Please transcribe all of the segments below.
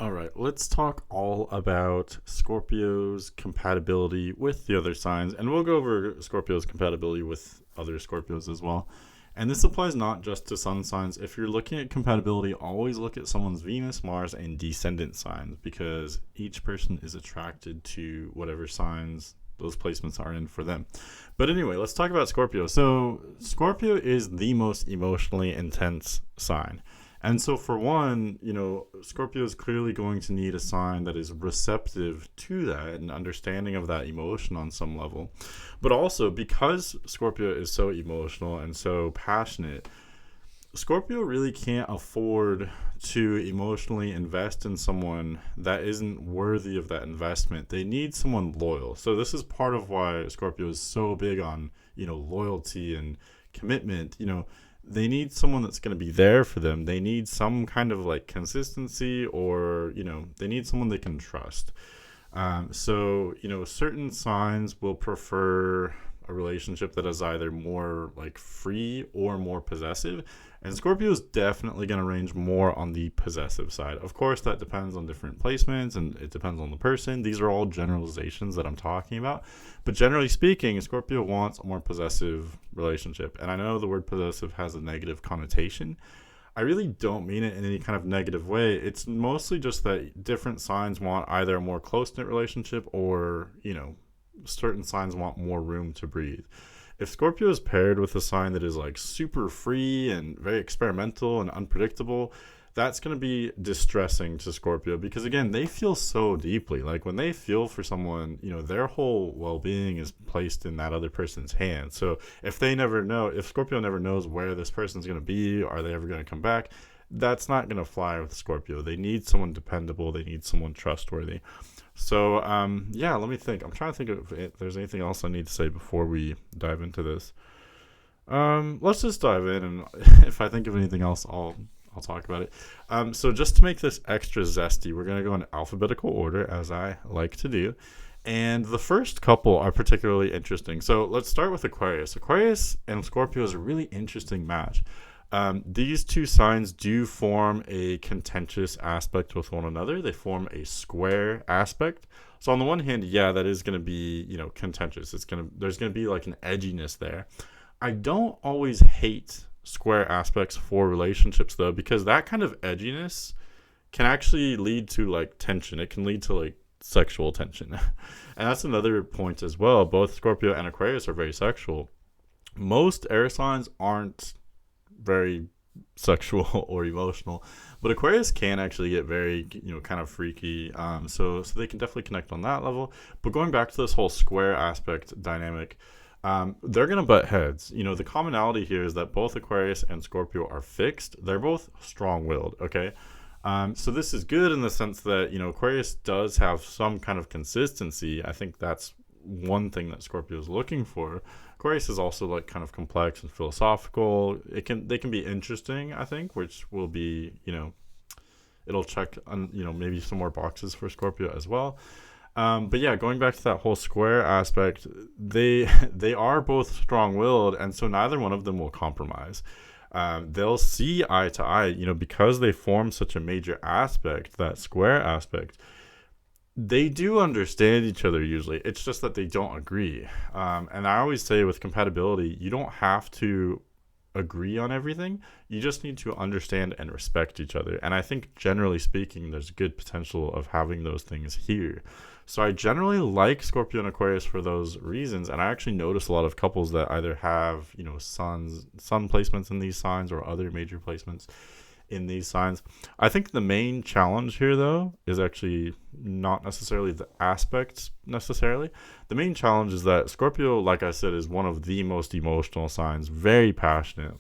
All right, let's talk all about Scorpio's compatibility with the other signs, and we'll go over Scorpio's compatibility with other Scorpios as well. And this applies not just to sun signs. If you're looking at compatibility, always look at someone's Venus, Mars, and descendant signs because each person is attracted to whatever signs those placements are in for them. But anyway, let's talk about Scorpio. So, Scorpio is the most emotionally intense sign. And so, for one, Scorpio is clearly going to need a sign that is receptive to that and understanding of that emotion on some level. But also, because Scorpio is so emotional and so passionate, Scorpio really can't afford to emotionally invest in someone that isn't worthy of that investment. They need someone loyal. So, this is part of why Scorpio is so big on, loyalty and commitment. They need someone that's going to be there for them. They need some kind of like consistency or, they need someone they can trust. Certain signs will prefer a relationship that is either more like free or more possessive. And Scorpio is definitely going to range more on the possessive side. Of course, that depends on different placements and it depends on the person. These are all generalizations that I'm talking about. But generally speaking, Scorpio wants a more possessive relationship. And I know the word possessive has a negative connotation. I really don't mean it in any kind of negative way. It's mostly just that different signs want either a more close-knit relationship or, certain signs want more room to breathe. If Scorpio is paired with a sign that is like super free and very experimental and unpredictable, that's going to be distressing to Scorpio because, again, they feel so deeply. Like when they feel for someone, their whole well-being is placed in that other person's hands. So if Scorpio never knows where this person's going to be, are they ever going to come back? That's not going to fly with Scorpio. They need someone dependable. They need someone trustworthy. So, let me think. I'm trying to think if there's anything else I need to say before we dive into this. Let's just dive in, and if I think of anything else, I'll talk about it. So just to make this extra zesty, we're going to go in alphabetical order, as I like to do. And the first couple are particularly interesting. So let's start with Aquarius. Aquarius and Scorpio is a really interesting match. These two signs do form a contentious aspect with one another. They form a square aspect. So on the one hand, that is going to be, contentious. There's going to be like an edginess there. I don't always hate square aspects for relationships though, because that kind of edginess can actually lead to like tension. It can lead to like sexual tension. And that's another point as well. Both Scorpio and Aquarius are very sexual. Most air signs aren't very sexual or emotional, but Aquarius can actually get very kind of freaky, so they can definitely connect on that level. But going back to this whole square aspect dynamic, they're gonna butt heads. The commonality here is that both Aquarius and Scorpio are fixed. They're both strong-willed. Okay, so this is good in the sense that Aquarius does have some kind of consistency. I think that's one thing that Scorpio is looking for. Aquarius is also like kind of complex and philosophical. They can be interesting, I think, which will be, it'll check on, maybe some more boxes for Scorpio as well. Going back to that whole square aspect, they are both strong-willed, and so neither one of them will compromise. They'll see eye to eye, because they form such a major aspect, that square aspect. They do understand each other usually. It's just that they don't agree. And I always say with compatibility, you don't have to agree on everything. You just need to understand and respect each other. And I think generally speaking, there's good potential of having those things here. So I generally like Scorpio and Aquarius for those reasons. And I actually notice a lot of couples that either have, sun placements in these signs or other major placements in these signs. I think the main challenge here, though, is actually not necessarily the aspects necessarily. The main challenge is that Scorpio, like I said, is one of the most emotional signs, very passionate.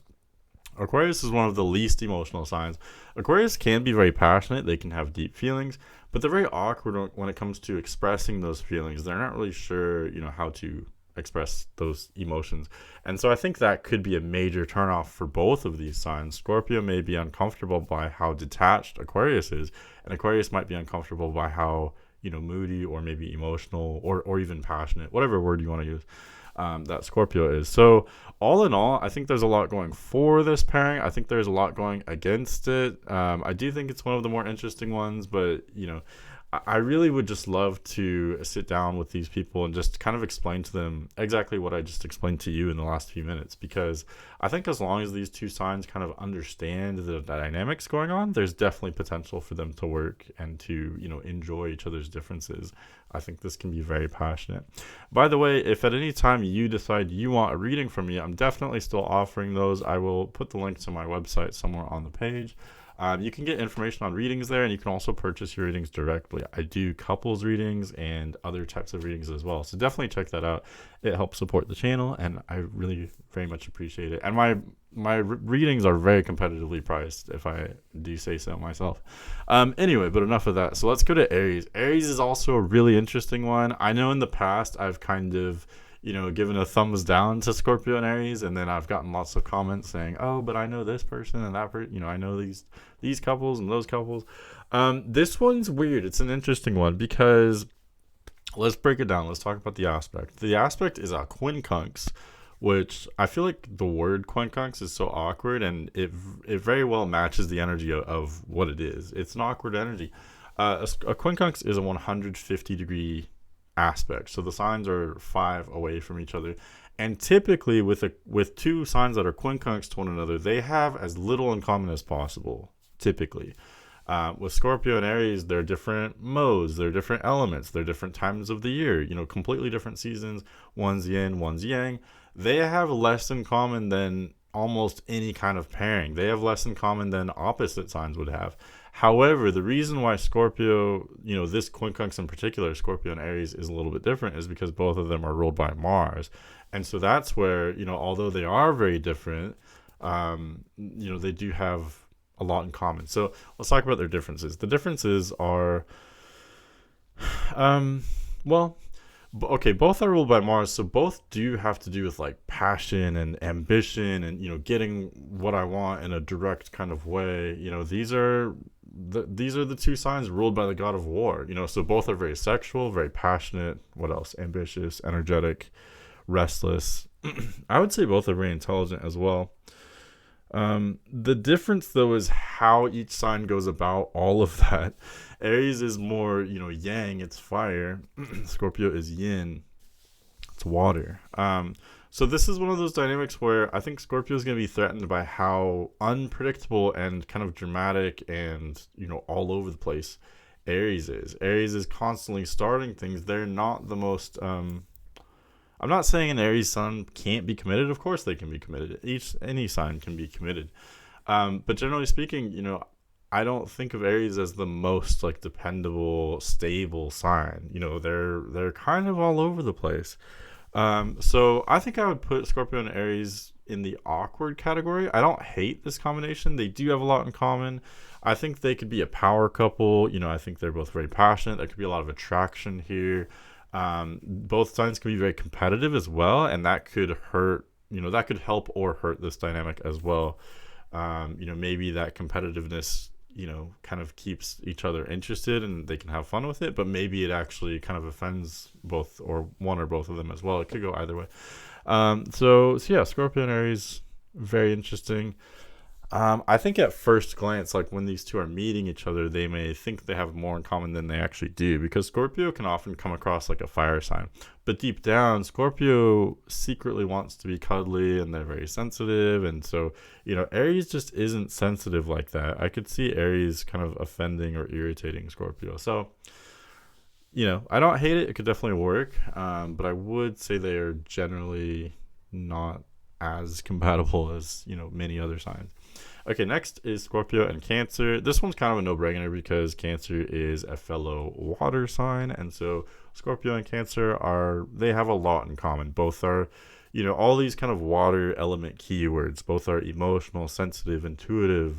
Aquarius is one of the least emotional signs. Aquarius can be very passionate. They can have deep feelings, but they're very awkward when it comes to expressing those feelings. They're not really sure, how to express those emotions. And so I think that could be a major turnoff for both of these signs. Scorpio may be uncomfortable by how detached Aquarius is, and Aquarius might be uncomfortable by how, moody or maybe emotional or even passionate, whatever word you want to use. that Scorpio is. So all in all, I think there's a lot going for this pairing. I think there's a lot going against it. I do think it's one of the more interesting ones, but I really would just love to sit down with these people and just kind of explain to them exactly what I just explained to you in the last few minutes, because I think as long as these two signs kind of understand the dynamics going on, there's definitely potential for them to work and to, enjoy each other's differences. I think this can be very passionate. By the way, if at any time you decide you want a reading from me, I'm definitely still offering those. I will put the link to my website somewhere on the page. You can get information on readings there, and you can also purchase your readings directly. I do couples readings and other types of readings as well. So definitely check that out. It helps support the channel, and I really very much appreciate it. And my readings are very competitively priced, if I do say so myself. Anyway, but enough of that. So let's go to Aries. Aries is also a really interesting one. I know in the past I've kind of given a thumbs down to Scorpio and Aries, and then I've gotten lots of comments saying, oh, but I know this person and that person, I know these couples and those couples. This one's weird. It's an interesting one because let's break it down. Let's talk about the aspect. The aspect is a quincunx, which I feel like the word quincunx is so awkward, and it very well matches the energy of what it is. It's an awkward energy. A quincunx is a 150-degree aspect, so the signs are 5 away from each other, and typically with two signs that are quincunx to one another, they have as little in common as possible. Typically, with Scorpio and Aries, they're different modes, they're different elements, they're different times of the year, completely different seasons. One's yin, one's yang. They have less in common than almost any kind of pairing. They have less in common than opposite signs would have. However, the reason why Scorpio, this quincunx in particular, Scorpio and Aries, is a little bit different is because both of them are ruled by Mars. And so that's where, although they are very different, they do have a lot in common. So let's talk about their differences. The differences are, both are ruled by Mars, so both do have to do with like passion and ambition and getting what I want in a direct kind of way. These are the two signs ruled by the god of war. So both are very sexual, very passionate. What else? Ambitious, energetic, restless. I would say both are very intelligent as well. The difference though is how each sign goes about all of that. Aries is more, yang, it's fire. Scorpio is yin, it's water. So this is one of those dynamics where I think Scorpio is going to be threatened by how unpredictable and kind of dramatic and, all over the place Aries is. Aries is constantly starting things. They're not the most, I'm not saying an Aries sun can't be committed. Of course they can be committed. Any sign can be committed. But generally speaking, I don't think of Aries as the most like dependable, stable sign. They're kind of all over the place. So I think I would put Scorpio and Aries in the awkward category. I don't hate this combination. They do have a lot in common. I think they could be a power couple. I think they're both very passionate. There could be a lot of attraction here. Both signs can be very competitive as well, and that could hurt, that could help or hurt this dynamic as well. Maybe that competitiveness, kind of keeps each other interested and they can have fun with it, but maybe it actually kind of offends both or one or both of them as well. It could go either way. So yeah, Scorpio and Aries, very interesting. I think at first glance, like when these two are meeting each other, they may think they have more in common than they actually do, because Scorpio can often come across like a fire sign. But deep down, Scorpio secretly wants to be cuddly and they're very sensitive. And so, Aries just isn't sensitive like that. I could see Aries kind of offending or irritating Scorpio. So, I don't hate it. It could definitely work. But I would say they are generally not as compatible as, many other signs. Okay, next is Scorpio and Cancer. This one's kind of a no-brainer because Cancer is a fellow water sign, and so Scorpio and Cancer they have a lot in common. Both are, all these kind of water element keywords. Both are emotional, sensitive, intuitive,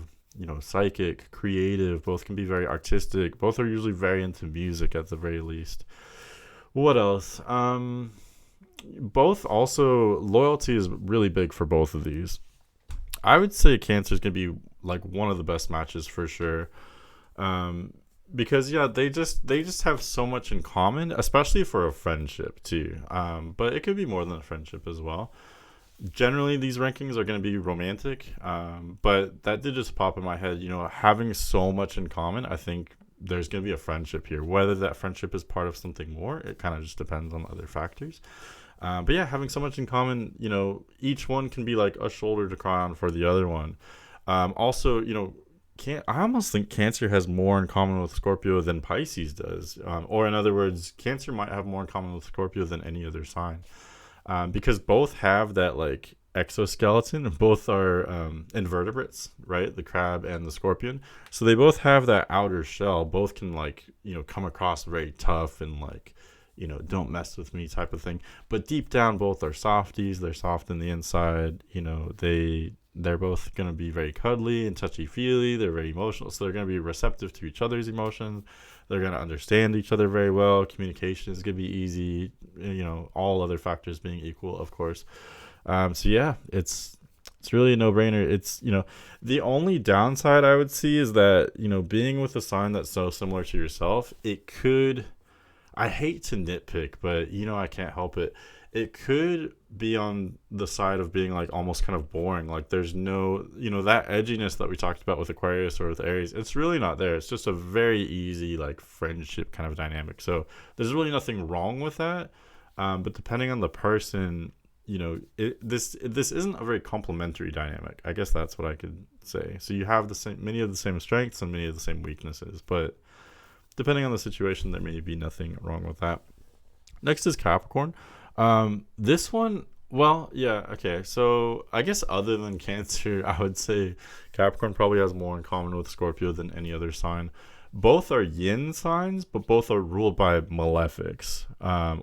psychic, creative. Both can be very artistic. Both are usually very into music at the very least. What else? Both also, loyalty is really big for both of these. I would say Cancer is going to be like one of the best matches for sure. because yeah, they just have so much in common, especially for a friendship too. But it could be more than a friendship as well. Generally, these rankings are going to be romantic, but that did just pop in my head. Having so much in common, I think there's going to be a friendship here. Whether that friendship is part of something more, it kind of just depends on other factors. But yeah, having so much in common, each one can be like a shoulder to cry on for the other one. Also, I almost think Cancer has more in common with Scorpio than Pisces does. Or in other words, Cancer might have more in common with Scorpio than any other sign. Because both have that like exoskeleton. Both are invertebrates, right? The crab and the scorpion. So they both have that outer shell. Both can come across very tough and don't mess with me type of thing. But deep down, both are softies. They're soft in the inside. They're both going to be very cuddly and touchy-feely. They're very emotional. So they're going to be receptive to each other's emotions. They're going to understand each other very well. Communication is going to be easy, all other factors being equal, of course. So yeah, it's really a no-brainer. It's, the only downside I would see is that, being with a sign that's so similar to yourself, it could, I hate to nitpick, but, I can't help it. It could be on the side of being like almost kind of boring. Like there's no, that edginess that we talked about with Aquarius or with Aries, it's really not there. It's just a very easy like friendship kind of dynamic. So there's really nothing wrong with that. But depending on the person, this isn't a very complementary dynamic. I guess that's what I could say. So you have many of the same strengths and many of the same weaknesses, but depending on the situation, there may be nothing wrong with that. Next is Capricorn. This one, well, yeah, okay. So I guess other than Cancer, I would say Capricorn probably has more in common with Scorpio than any other sign. Both are yin signs, but both are ruled by malefics.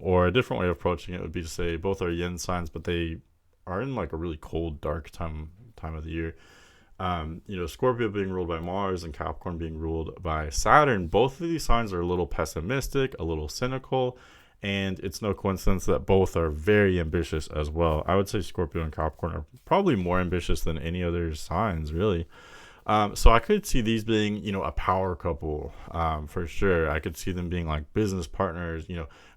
Or a different way of approaching it would be to say both are yin signs, but they are in like a really cold, dark time of the year. Scorpio being ruled by Mars and Capricorn being ruled by Saturn. Both of these signs are a little pessimistic, a little cynical. And it's no coincidence that both are very ambitious as well. I would say Scorpio and Capricorn are probably more ambitious than any other signs, really. So I could see these being, a power couple for sure. I could see them being like business partners.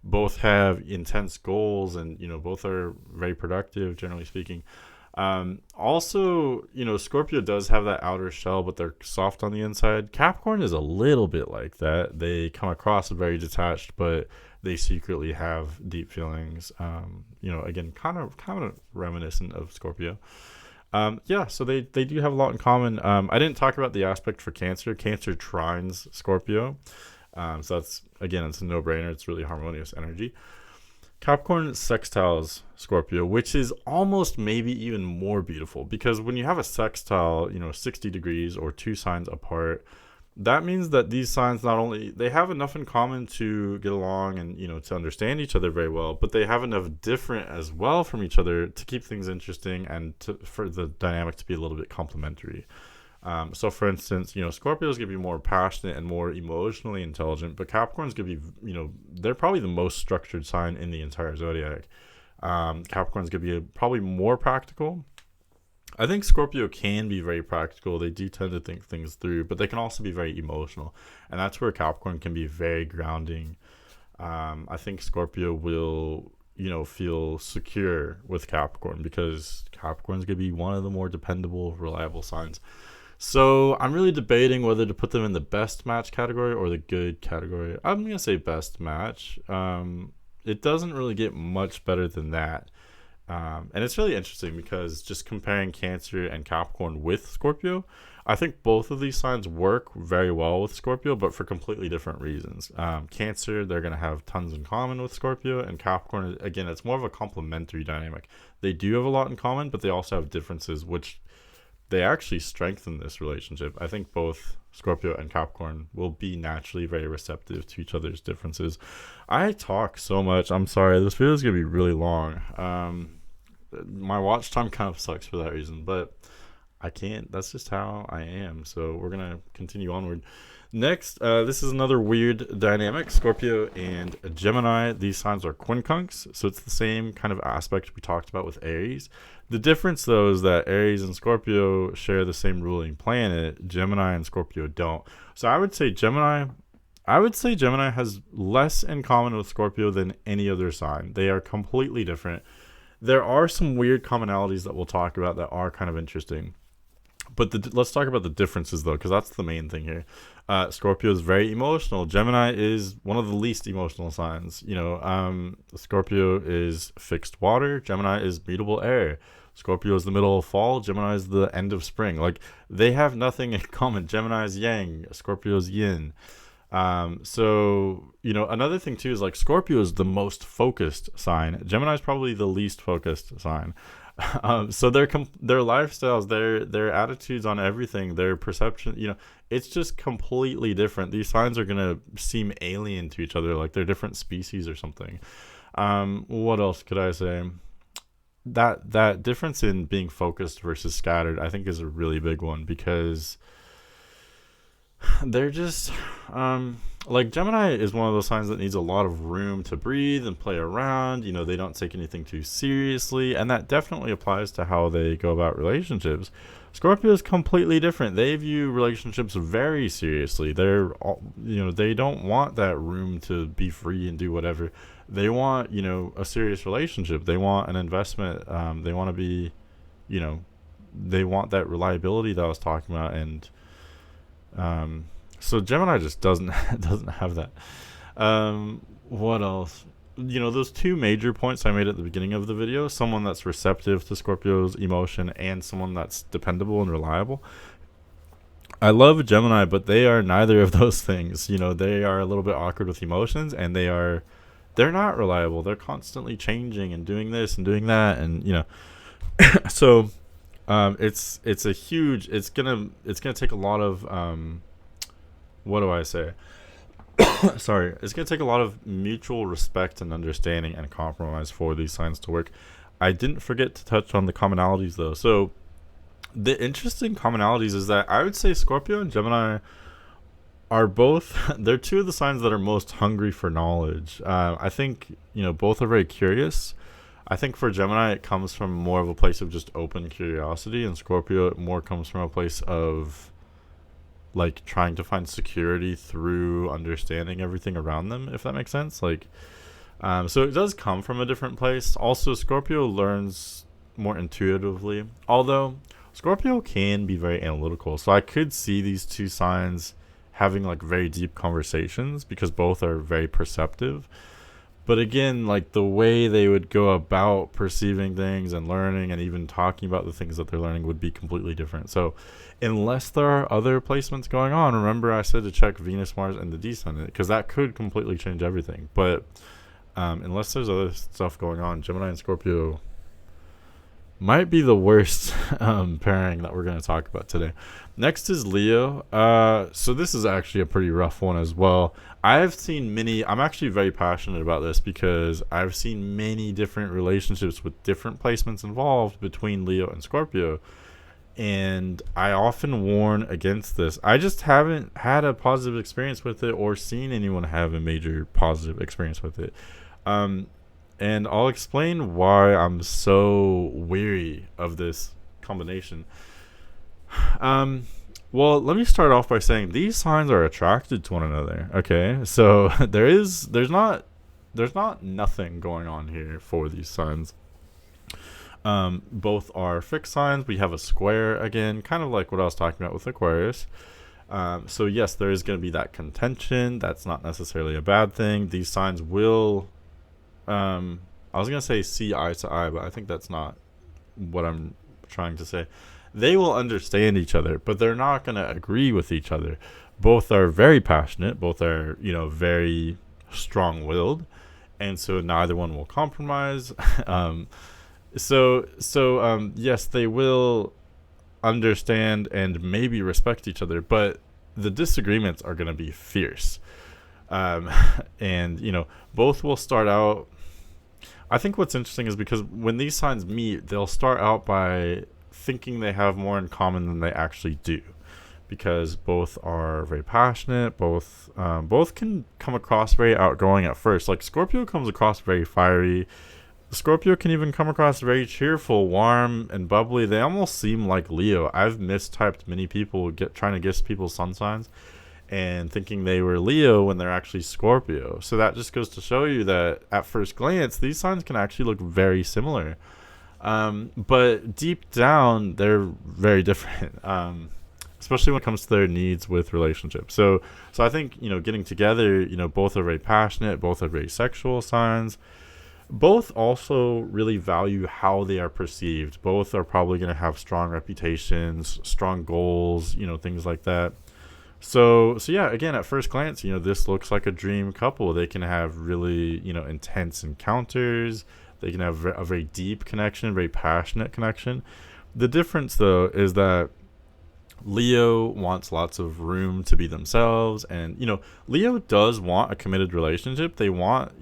Both have intense goals and, both are very productive, generally speaking. Also, Scorpio does have that outer shell, but they're soft on the inside. Capricorn is a little bit like that. They come across very detached, but they secretly have deep feelings. Again, kind of reminiscent of Scorpio. So they do have a lot in common. I didn't talk about the aspect for Cancer. Cancer trines Scorpio. So that's, again, it's a no-brainer. It's really harmonious energy. Capricorn sextiles Scorpio, which is almost maybe even more beautiful, because when you have a sextile, 60 degrees or two signs apart, that means that these signs not only they have enough in common to get along and to understand each other very well, but they have enough different as well from each other to keep things interesting and for the dynamic to be a little bit complementary. So for instance, Scorpio is going to be more passionate and more emotionally intelligent, but Capricorn's going to be, they're probably the most structured sign in the entire zodiac. Capricorn's going to be probably more practical. I think Scorpio can be very practical. They do tend to think things through, but they can also be very emotional. And that's where Capricorn can be very grounding. I think Scorpio will, feel secure with Capricorn because Capricorn's going to be one of the more dependable, reliable signs. So I'm really debating whether to put them in the best match category or the good category. I'm going to say best match. It doesn't really get much better than that. And it's really interesting because just comparing Cancer and Capricorn with Scorpio, I think both of these signs work very well with Scorpio, but for completely different reasons. Cancer, they're going to have tons in common with Scorpio, and Capricorn, again, it's more of a complementary dynamic. They do have a lot in common, but they also have differences, which they actually strengthen this relationship. I think both Scorpio and Capricorn will be naturally very receptive to each other's differences. I talk so much. I'm sorry. This video is going to be really long. My watch time kind of sucks for that reason, but I can't. That's just how I am. So we're going to continue onward. Next, this is another weird dynamic. Scorpio and Gemini. These signs are quincunx, so it's the same kind of aspect we talked about with Aries. The difference, though, is that Aries and Scorpio share the same ruling planet. Gemini and Scorpio don't. So I would say Gemini, I would say Gemini has less in common with Scorpio than any other sign. They are completely different. There are some weird commonalities that we'll talk about that are kind of interesting. But let's talk about the differences, though, because that's the main thing here. Scorpio is very emotional. Gemini is one of the least emotional signs. Scorpio is fixed water. Gemini is mutable air. Scorpio is the middle of fall. Gemini is the end of spring. Like, they have nothing in common. Gemini is yang. Scorpio is yin. Another thing too is like Scorpio is the most focused sign. Gemini is probably the least focused sign. So their lifestyles, their attitudes on everything, their perception, it's just completely different. These signs are gonna seem alien to each other, like they're different species or something. What else could I say? That difference in being focused versus scattered, I think, is a really big one, because they're just like Gemini is one of those signs that needs a lot of room to breathe and play around. They don't take anything too seriously, and that definitely applies to how they go about relationships. Scorpio is completely different. They view relationships very seriously. They don't want that room to be free and do whatever. They want, a serious relationship. They want an investment. They want to be, they want that reliability that I was talking about. And so Gemini just doesn't have that. What else? Those two major points I made at the beginning of the video, someone that's receptive to Scorpio's emotion and someone that's dependable and reliable. I love Gemini, but they are neither of those things. They are a little bit awkward with emotions, and they're not reliable. They're constantly changing and doing this and doing that, and so it's gonna take a lot of what do I say? Sorry, it's gonna take a lot of mutual respect and understanding and compromise for these signs to work. I didn't forget to touch on the commonalities, though. So the interesting commonalities is that I would say Scorpio and Gemini are both they're two of the signs that are most hungry for knowledge. I think both are very curious. I think for Gemini it comes from more of a place of just open curiosity, and Scorpio it more comes from a place of like trying to find security through understanding everything around them, if that makes sense. Like so it does come from a different place. Also, Scorpio learns more intuitively, although Scorpio can be very analytical. So I could see these two signs having like very deep conversations because both are very perceptive. But again, like the way they would go about perceiving things and learning and even talking about the things that they're learning would be completely different. So unless there are other placements going on, remember I said to check Venus, Mars, and the descendant, because that could completely change everything. But unless there's other stuff going on, Gemini and Scorpio might be the worst pairing that we're going to talk about today. Next is Leo. So this is actually a pretty rough one as well. I'm actually very passionate about this because I've seen many different relationships with different placements involved between Leo and Scorpio. And I often warn against this. I just haven't had a positive experience with it or seen anyone have a major positive experience with it. And I'll explain why I'm so weary of this combination. Well, let me start off by saying these signs are attracted to one another. Okay, so there's not nothing going on here for these signs. Both are fixed signs. We have a square again, kind of like what I was talking about with Aquarius. So yes, there is going to be that contention. That's not necessarily a bad thing. These signs will I was going to say see eye to eye, but I think that's not what I'm trying to say. They will understand each other, but they're not going to agree with each other. Both are very passionate. Both are, very strong-willed. And so neither one will compromise. Yes, they will understand and maybe respect each other, but the disagreements are going to be fierce. And both will start out. I think what's interesting is because when these signs meet, they'll start out by thinking they have more in common than they actually do, because both are very passionate. Both can come across very outgoing at first. Like Scorpio comes across very fiery. Scorpio can even come across very cheerful, warm, and bubbly. They almost seem like Leo. I've mistyped many people trying to guess people's sun signs, and thinking they were Leo when they're actually Scorpio. So that just goes to show you that at first glance, these signs can actually look very similar. But deep down, they're very different, especially when it comes to their needs with relationships. So I think, getting together, both are very passionate, both are very sexual signs. Both also really value how they are perceived. Both are probably going to have strong reputations, strong goals, things like that. So yeah, again, at first glance, this looks like a dream couple. They can have really, intense encounters. They can have a very deep connection, very passionate connection. The difference, though, is that Leo wants lots of room to be themselves. And, Leo does want a committed relationship. They want,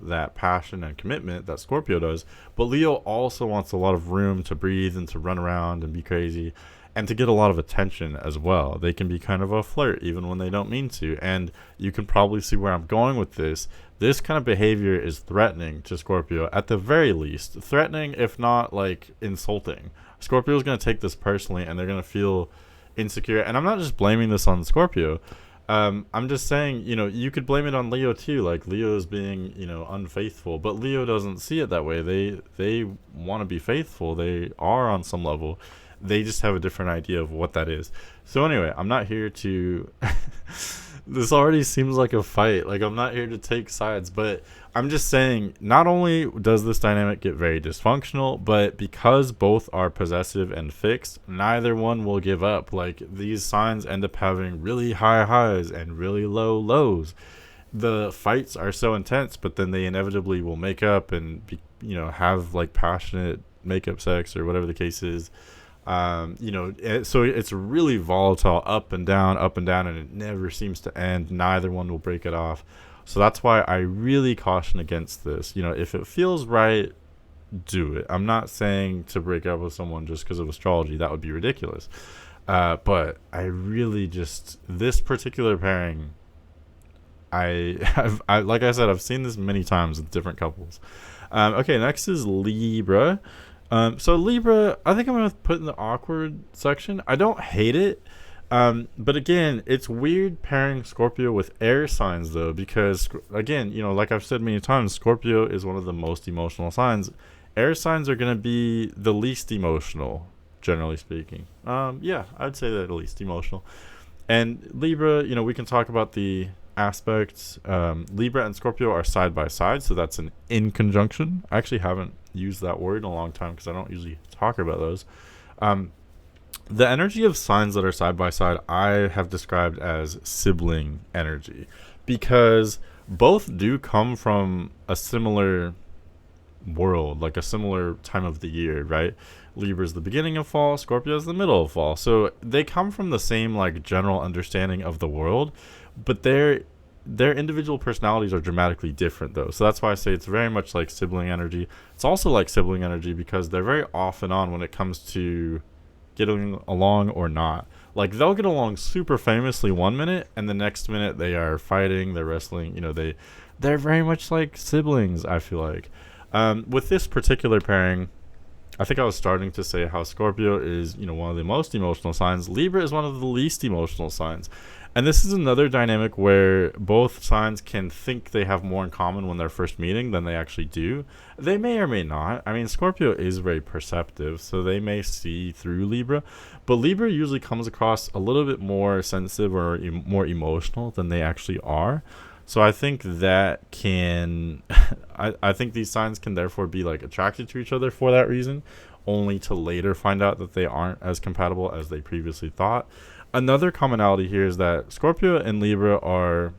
that passion and commitment that Scorpio does. But Leo also wants a lot of room to breathe and to run around and be crazy and to get a lot of attention as well. They can be kind of a flirt even when they don't mean to. And you can probably see where I'm going with this. This kind of behavior is threatening to Scorpio, at the very least. Threatening, if not like insulting. Scorpio is going to take this personally, and they're going to feel insecure. And I'm not just blaming this on Scorpio. I'm just saying, you could blame it on Leo too. Like Leo is being, unfaithful, but Leo doesn't see it that way. They want to be faithful. They are on some level. They just have a different idea of what that is. So anyway, I'm not here to this already seems like a fight. Like, I'm not here to take sides, but I'm just saying, not only does this dynamic get very dysfunctional, but because both are possessive and fixed, neither one will give up. Like, these signs end up having really high highs and really low lows. The fights are so intense, but then they inevitably will make up and have like passionate makeup sex or whatever the case is. So it's really volatile, up and down, and it never seems to end. Neither one will break it off. So that's why I really caution against this. If it feels right, do it. I'm not saying to break up with someone just because of astrology. That would be ridiculous. But I really just, this particular pairing, I like I said, I've seen this many times with different couples. Okay, next is Libra. So Libra, I think I'm going to put in the awkward section. I don't hate it. But again, it's weird pairing Scorpio with air signs, though, because, again, like I've said many times, Scorpio is one of the most emotional signs. Air signs are going to be the least emotional, generally speaking. Yeah, I'd say that the least emotional. And Libra, we can talk about the aspects. Libra and Scorpio are side by side, so that's an in conjunction. I actually haven't used that word in a long time because I don't usually talk about those. The energy of signs that are side by side, I have described as sibling energy, because both do come from a similar world, like a similar time of the year, right? Libra is the beginning of fall, Scorpio is the middle of fall. So they come from the same like general understanding of the world, but their individual personalities are dramatically different, though. So that's why I say it's very much like sibling energy. It's also like sibling energy because they're very off and on when it comes to getting along or not. Like, they'll get along super famously one minute, and the next minute they are fighting, they're wrestling. They're very much like siblings, I feel like. With this particular pairing, I think I was starting to say how Scorpio is, one of the most emotional signs. Libra is one of the least emotional signs. And this is another dynamic where both signs can think they have more in common when they're first meeting than they actually do. They may or may not. I mean, Scorpio is very perceptive, so they may see through Libra. But Libra usually comes across a little bit more sensitive or more emotional than they actually are. So I think that can... I think these signs can therefore be like attracted to each other for that reason, only to later find out that they aren't as compatible as they previously thought. Another commonality here is that Scorpio and Libra are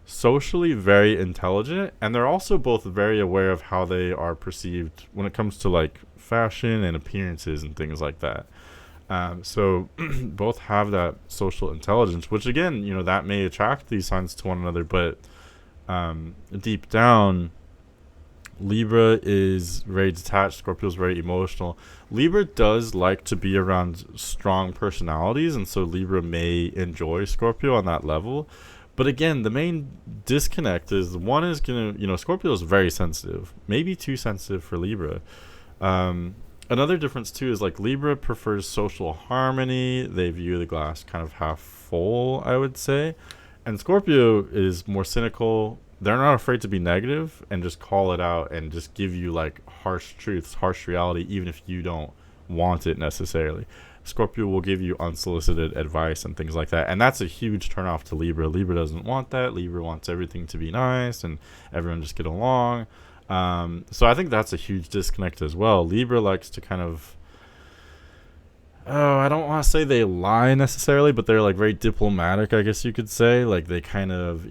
socially very intelligent, and they're also both very aware of how they are perceived when it comes to like fashion and appearances and things like that. So both have that social intelligence, which again, that may attract these signs to one another, but deep down, Libra is very detached, Scorpio is very emotional. Libra does like to be around strong personalities, and so Libra may enjoy Scorpio on that level. But again, the main disconnect is one is Scorpio is very sensitive, maybe too sensitive for Libra. Another difference too is like Libra prefers social harmony. They view the glass kind of half full, I would say. And Scorpio is more cynical. They're not afraid to be negative and just call it out and just give you like harsh truths, harsh reality, even if you don't want it necessarily. Scorpio will give you unsolicited advice and things like that. And that's a huge turnoff to Libra. Libra doesn't want that. Libra wants everything to be nice and everyone just get along. So I think that's a huge disconnect as well. Libra likes to kind of, I don't want to say they lie necessarily, but they're like very diplomatic, I guess you could say. Like they kind of,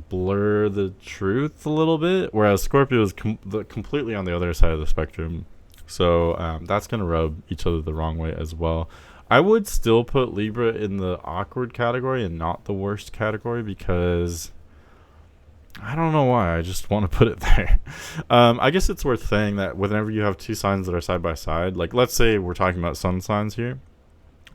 blur the truth a little bit, whereas Scorpio is completely on the other side of the spectrum. So that's going to rub each other the wrong way as well. I would still put Libra in the awkward category and not the worst category because I don't know why. I just want to put it there. I guess it's worth saying that whenever you have two signs that are side by side, like let's say we're talking about sun signs here,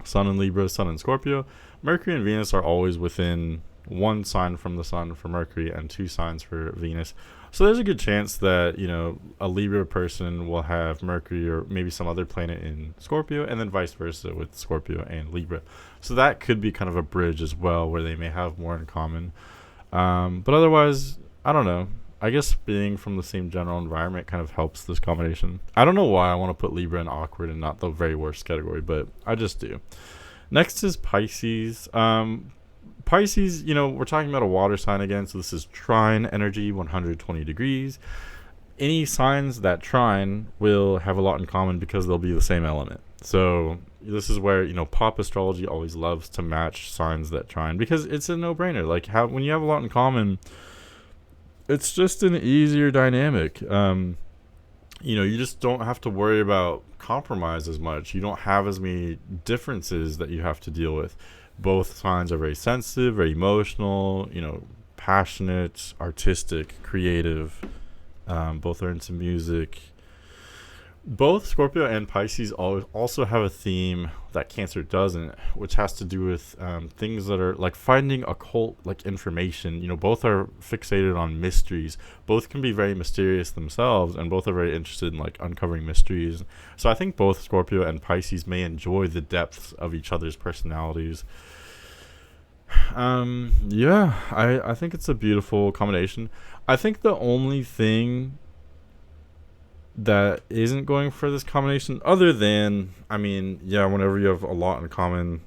Sun in Libra, Sun in Scorpio, Mercury and Venus are always within one sign from the Sun for Mercury and two signs for Venus. So there's a good chance that, a Libra person will have Mercury or maybe some other planet in Scorpio and then vice versa with Scorpio and Libra. So that could be kind of a bridge as well where they may have more in common. But otherwise, I don't know. I guess being from the same general environment kind of helps this combination. I don't know why I want to put Libra in awkward and not the very worst category, but I just do. Next is Pisces. Pisces, we're talking about a water sign again, so this is trine energy, 120 degrees. Any signs that trine will have a lot in common because they'll be the same element. So this is where, pop astrology always loves to match signs that trine because it's a no-brainer. Like when you have a lot in common, it's just an easier dynamic. You just don't have to worry about compromise as much. You don't have as many differences that you have to deal with. Both signs are very sensitive, very emotional, passionate, artistic, creative. Both are into music. Both Scorpio and Pisces also have a theme that Cancer doesn't, which has to do with things that are like finding occult like information. Both are fixated on mysteries. Both can be very mysterious themselves, and both are very interested in like uncovering mysteries. So I think both Scorpio and Pisces may enjoy the depths of each other's personalities. I think it's a beautiful combination. I think the only thing that isn't going for this combination other than whenever you have a lot in common,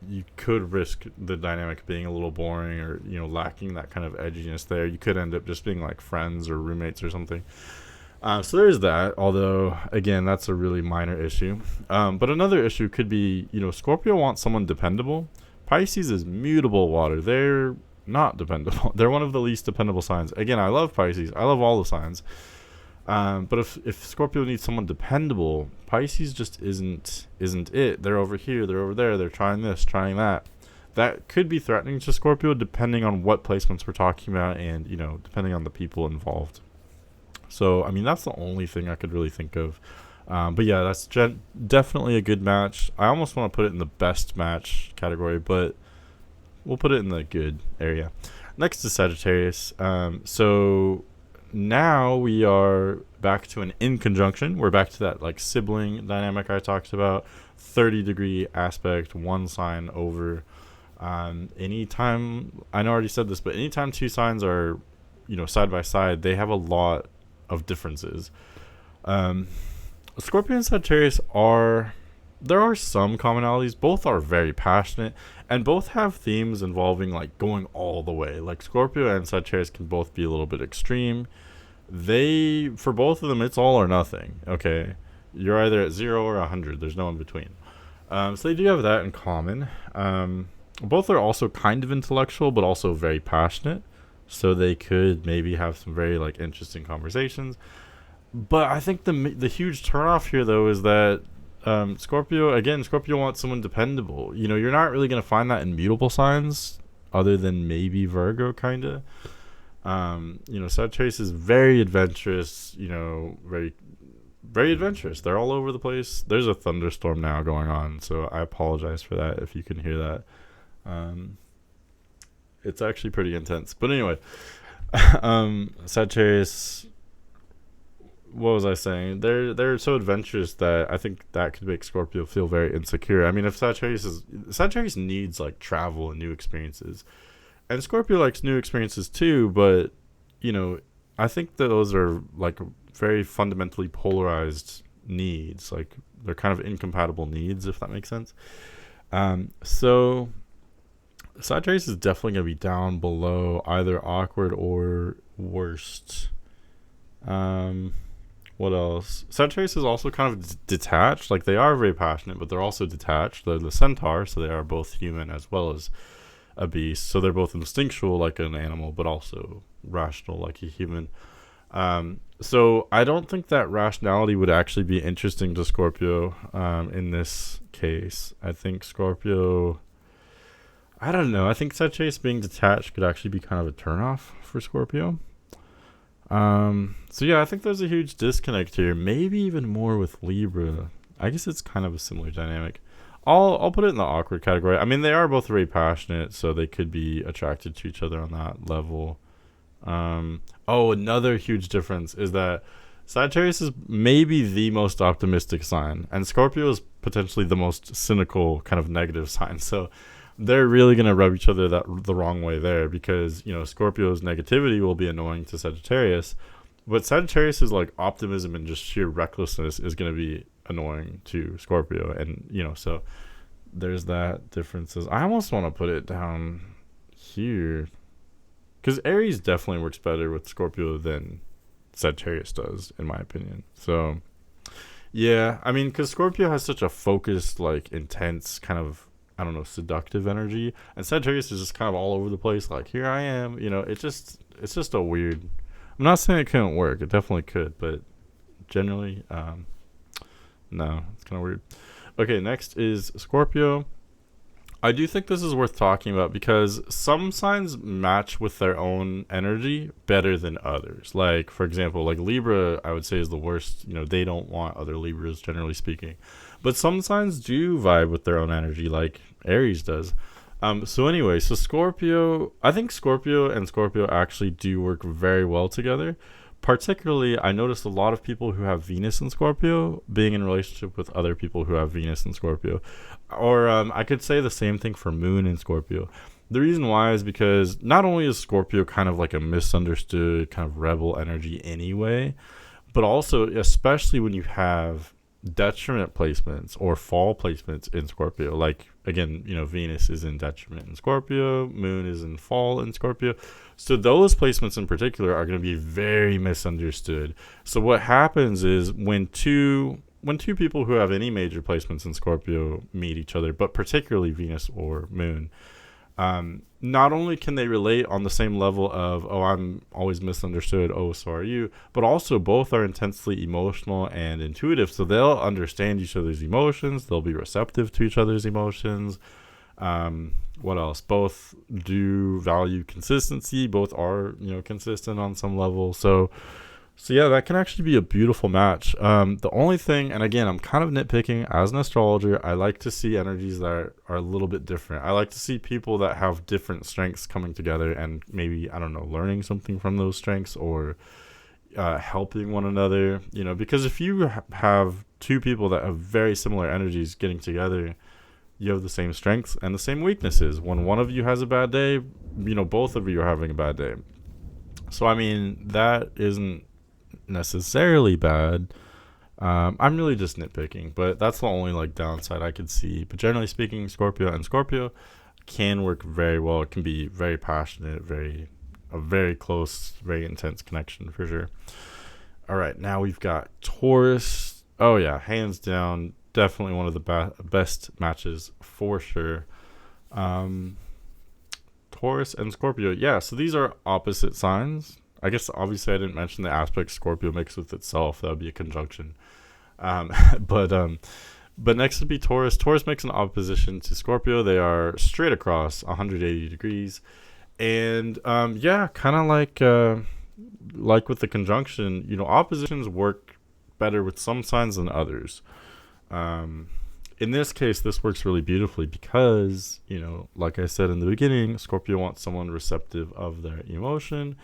you could risk the dynamic being a little boring or lacking that kind of edginess there. You could end up just being like friends or roommates or something. So there's that, although again that's a really minor issue. But another issue could be Scorpio wants someone dependable. Pisces is mutable water. They're not dependable. They're one of the least dependable signs. Again, I love Pisces. I love all the signs. But if Scorpio needs someone dependable, Pisces just isn't it. They're over here, they're over there, they're trying this, trying that. That could be threatening to Scorpio depending on what placements we're talking about and, depending on the people involved. So, that's the only thing I could really think of. But yeah, that's definitely a good match. I almost want to put it in the best match category, but we'll put it in the good area. Next is Sagittarius. So now we are back to an in conjunction. We're back to that like sibling dynamic I talked about. 30-degree aspect, one sign over. Anytime, I know I already said this, but anytime two signs are, side by side, they have a lot of differences. Scorpio and Sagittarius there are some commonalities. Both are very passionate and both have themes involving like going all the way. Like Scorpio and Sagittarius can both be a little bit extreme. For both of them, it's all or nothing. Okay. You're either at 0 or 100. There's no in between. So they do have that in common. Both are also kind of intellectual, but also very passionate. So they could maybe have some very like interesting conversations. But I think the huge turnoff here, though, is that Scorpio wants someone dependable. You're not really going to find that in mutable signs other than maybe Virgo, kind of. Sagittarius is very adventurous, very, very adventurous. They're all over the place. There's a thunderstorm now going on, so I apologize for that if you can hear that. It's actually pretty intense. But anyway, Sagittarius what was I saying? They're so adventurous that I think that could make Scorpio feel very insecure. I mean, if Sagittarius needs like travel and new experiences, and Scorpio likes new experiences too, but you know, I think that those are like very fundamentally polarized needs. Like they're kind of incompatible needs, if that makes sense. So Sagittarius is definitely gonna be down below either awkward or worst. Um, what else? Sagittarius is also kind of detached. Like they are very passionate, but they're also detached. They're the centaur, so they are both human as well as a beast. So they're both instinctual like an animal, but also rational like a human. So I don't think that rationality would actually be interesting to Scorpio in this case. I think Scorpio, I don't know. I think Sagittarius being detached could actually be kind of a turnoff for Scorpio. So yeah, I think there's a huge disconnect here. Maybe even more with Libra. I guess it's kind of a similar dynamic. I'll put it in the awkward category. I mean, they are both very passionate, so they could be attracted to each other on that level. Another huge difference is that Sagittarius is maybe the most optimistic sign, and Scorpio is potentially the most cynical, kind of negative sign. So they're really gonna rub each other the wrong way there, because Scorpio's negativity will be annoying to Sagittarius, but Sagittarius is like optimism and just sheer recklessness is gonna be annoying to Scorpio, and so there's that differences. I almost want to put it down here because Aries definitely works better with Scorpio than Sagittarius does, in my opinion. So yeah, I mean, because Scorpio has such a focused, like intense kind of, I don't know, seductive energy, and Sagittarius is just kind of all over the place. Like, here I am, it's just a weird. I'm not saying it couldn't work. It definitely could, but generally, no, it's kind of weird. Okay, next is Scorpio. I do think this is worth talking about because some signs match with their own energy better than others. Like, for example, like Libra, I would say is the worst. They don't want other Libras, generally speaking. But some signs do vibe with their own energy, like Aries does. So Scorpio, I think Scorpio and Scorpio actually do work very well together. Particularly, I noticed a lot of people who have Venus in Scorpio being in relationship with other people who have Venus in Scorpio. Or I could say the same thing for Moon in Scorpio. The reason why is because not only is Scorpio kind of like a misunderstood kind of rebel energy anyway, but also, especially when you have detriment placements or fall placements in Scorpio. Like, again, Venus is in detriment in Scorpio, Moon is in fall in Scorpio. So those placements in particular are going to be very misunderstood. So what happens is when two people who have any major placements in Scorpio meet each other, but particularly Venus or Moon, not only can they relate on the same level of, oh, I'm always misunderstood, oh, so are you, but also both are intensely emotional and intuitive, so they'll understand each other's emotions, they'll be receptive to each other's emotions. What else? Both do value consistency, both are consistent on some level. So yeah, that can actually be a beautiful match. The only thing, and again, I'm kind of nitpicking as an astrologer, I like to see energies that are a little bit different. I like to see people that have different strengths coming together and maybe, I don't know, learning something from those strengths or helping one another, because if you have two people that have very similar energies getting together, you have the same strengths and the same weaknesses. When one of you has a bad day, both of you are having a bad day. So, I mean, that isn't necessarily bad. I'm really just nitpicking, but that's the only like downside I could see. But generally speaking, Scorpio and Scorpio can work very well. It can be very passionate, a very close, very intense connection for sure. All right, now we've got Taurus. Oh yeah, hands down, definitely one of the best matches for sure. Taurus and Scorpio. Yeah, so these are opposite signs. I guess obviously I didn't mention the aspect Scorpio makes with itself. That would be a conjunction. But next would be Taurus. Taurus makes an opposition to Scorpio. They are straight across 180 degrees. And kind of like with the conjunction, oppositions work better with some signs than others. In this case, this works really beautifully because, like I said in the beginning, Scorpio wants someone receptive of their emotion,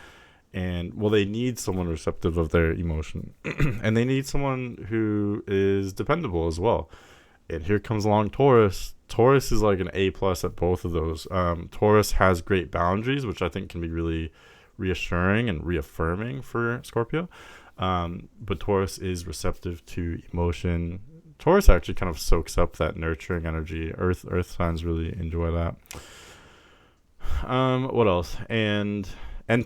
And well, they need someone receptive of their emotion, and they need someone who is dependable as well. And here comes along Taurus. Taurus is like an A plus at both of those. Taurus has great boundaries, which I think can be really reassuring and reaffirming for Scorpio. But Taurus is receptive to emotion. Taurus actually kind of soaks up that nurturing energy. Earth signs really enjoy that. What else? And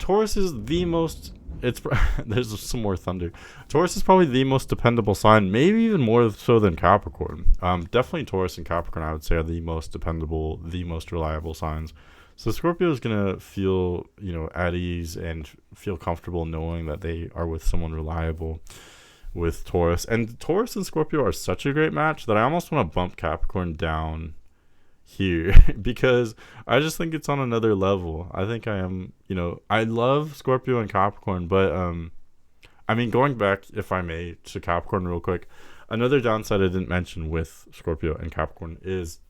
Taurus is the most. There's some more thunder. Taurus is probably the most dependable sign, maybe even more so than Capricorn. Definitely Taurus and Capricorn, I would say, are the most dependable, the most reliable signs. So Scorpio is gonna feel, at ease and feel comfortable knowing that they are with someone reliable with Taurus. And Taurus and Scorpio are such a great match that I almost want to bump Capricorn down here because I just think it's on another level. I think I am, I love Scorpio and Capricorn, but going back, if I may, to Capricorn real quick, another downside I didn't mention with Scorpio and Capricorn is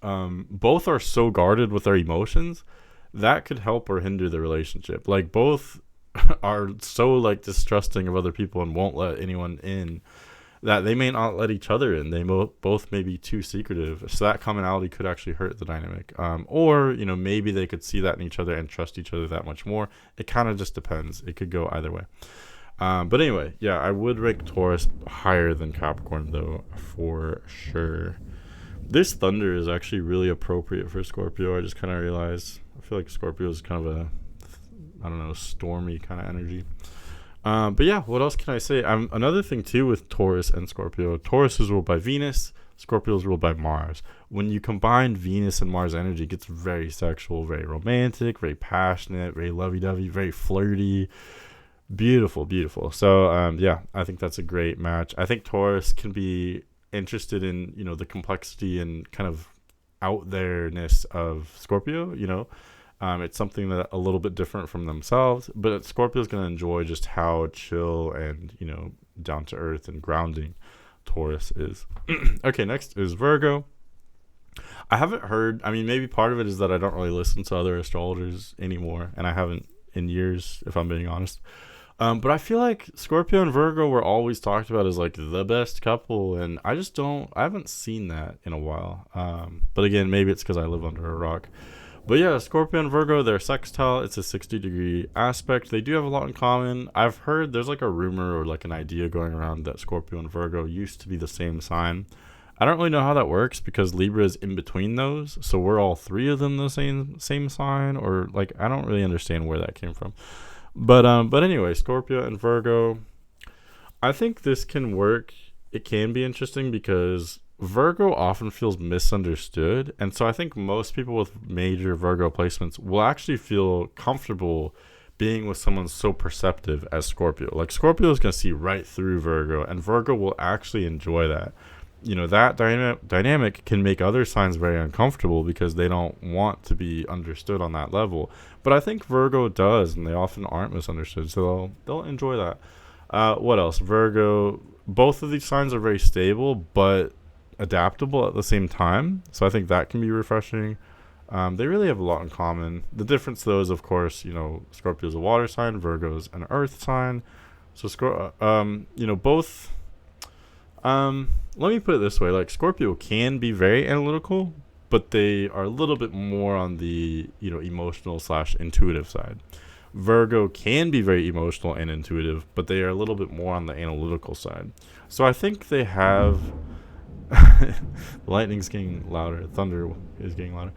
both are so guarded with their emotions that could help or hinder the relationship. Like both are so like distrusting of other people and won't let anyone in that they may not let each other in. They both may be too secretive. So that commonality could actually hurt the dynamic. Or, maybe they could see that in each other and trust each other that much more. It kind of just depends. It could go either way. But anyway, yeah, I would rank Taurus higher than Capricorn, though, for sure. This thunder is actually really appropriate for Scorpio. I just kind of realized. I feel like Scorpio is kind of stormy kind of energy. But yeah, what else can I say? Another thing too with Taurus and Scorpio. Taurus is ruled by Venus. Scorpio is ruled by Mars. When you combine Venus and Mars energy, it gets very sexual, very romantic, very passionate, very lovey-dovey, very flirty. Beautiful, beautiful. So yeah, I think that's a great match. I think Taurus can be interested in the complexity and kind of out there-ness of Scorpio. It's something that a little bit different from themselves, but Scorpio's going to enjoy just how chill and, down to earth and grounding Taurus is. Okay, next is Virgo. I haven't heard, maybe part of it is that I don't really listen to other astrologers anymore, and I haven't in years, if I'm being honest. But I feel like Scorpio and Virgo were always talked about as like the best couple, and I haven't seen that in a while. But again, maybe it's because I live under a rock. But yeah, Scorpio and Virgo, they're sextile. It's a 60-degree aspect. They do have a lot in common. I've heard there's like a rumor or like an idea going around that Scorpio and Virgo used to be the same sign. I don't really know how that works because Libra is in between those. So we're all three of them the same sign, or like I don't really understand where that came from. But anyway, Scorpio and Virgo, I think this can work. It can be interesting because Virgo often feels misunderstood, and so I think most people with major Virgo placements will actually feel comfortable being with someone so perceptive as Scorpio. Like Scorpio is going to see right through Virgo, and Virgo will actually enjoy that. That dynamic can make other signs very uncomfortable because they don't want to be understood on that level. But I think Virgo does, and they often aren't misunderstood, so they'll enjoy that. What else? Virgo, both of these signs are very stable, but adaptable at the same time, so I think that can be refreshing. They really have a lot in common. The difference though is, of course, Scorpio's a water sign, Virgo's an earth sign. So both let me put it this way, like Scorpio can be very analytical, but they are a little bit more on the emotional / intuitive side. Virgo can be very emotional and intuitive, but they are a little bit more on the analytical side. So I think they have lightning's getting louder, thunder is getting louder.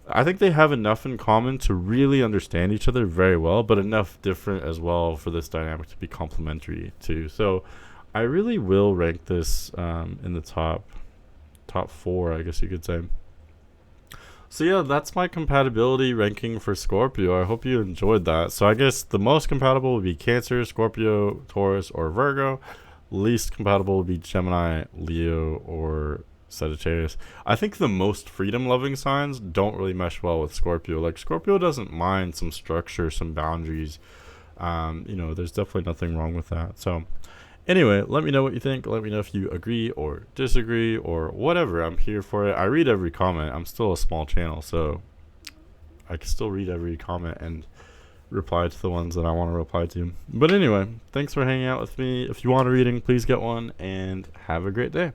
I think they have enough in common to really understand each other very well, but enough different as well for this dynamic to be complementary too. So I really will rank this in the top 4, I guess you could say. So yeah, that's my compatibility ranking for Scorpio. I hope you enjoyed that. So I guess the most compatible would be Cancer, Scorpio, Taurus, or Virgo. Least compatible would be Gemini, Leo, or Sagittarius. I think the most freedom-loving signs don't really mesh well with Scorpio. Like Scorpio doesn't mind some structure, some boundaries. There's definitely nothing wrong with that. So anyway, let me know what you think. Let me know if you agree or disagree or whatever. I'm here for it. I read every comment. I'm still a small channel, so I can still read every comment and reply to the ones that I want to reply to. But anyway, thanks for hanging out with me. If you want a reading, please get one, and have a great day.